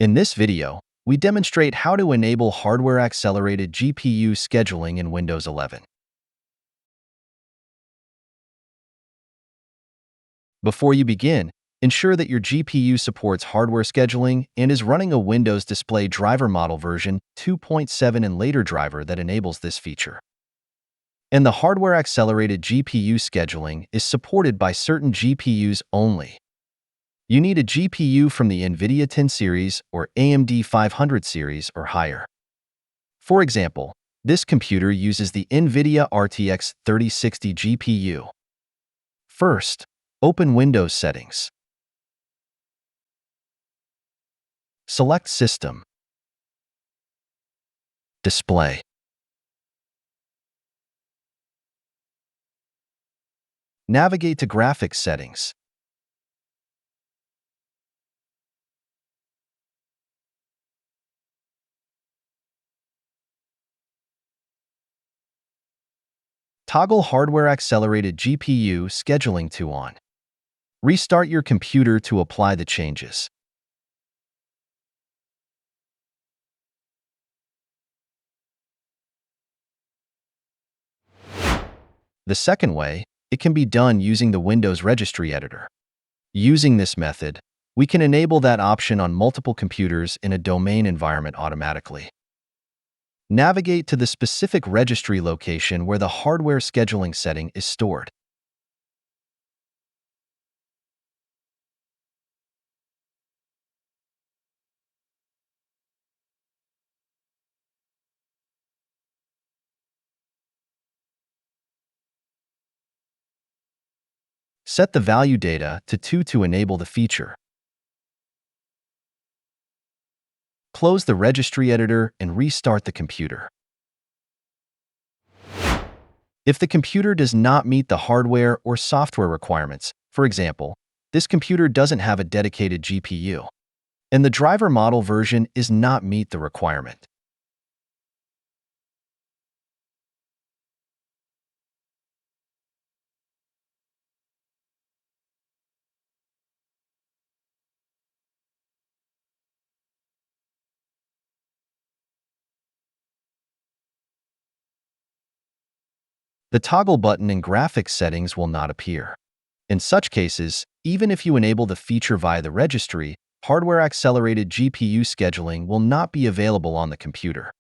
In this video, we demonstrate how to enable hardware-accelerated GPU scheduling in Windows 11. Before you begin, ensure that your GPU supports hardware scheduling and is running a Windows Display Driver Model version 2.7 and later driver that enables this feature. And the hardware-accelerated GPU scheduling is supported by certain GPUs only. You need a GPU from the NVIDIA 10 series or AMD 500 series or higher. For example, this computer uses the NVIDIA RTX 3060 GPU. First, open Windows Settings. Select System, Display. Navigate to Graphics Settings. Toggle Hardware-Accelerated GPU Scheduling to on. Restart your computer to apply the changes. The second way, it can be done using the Windows Registry Editor. Using this method, we can enable that option on multiple computers in a domain environment automatically. Navigate to the specific registry location where the hardware scheduling setting is stored. Set the value data to 2 to enable the feature. Close the registry editor and restart the computer. If the computer does not meet the hardware or software requirements, for example, this computer doesn't have a dedicated GPU, and the driver model version is not meet the requirement. The toggle button in graphics settings will not appear. In such cases, even if you enable the feature via the registry, hardware-accelerated GPU scheduling will not be available on the computer.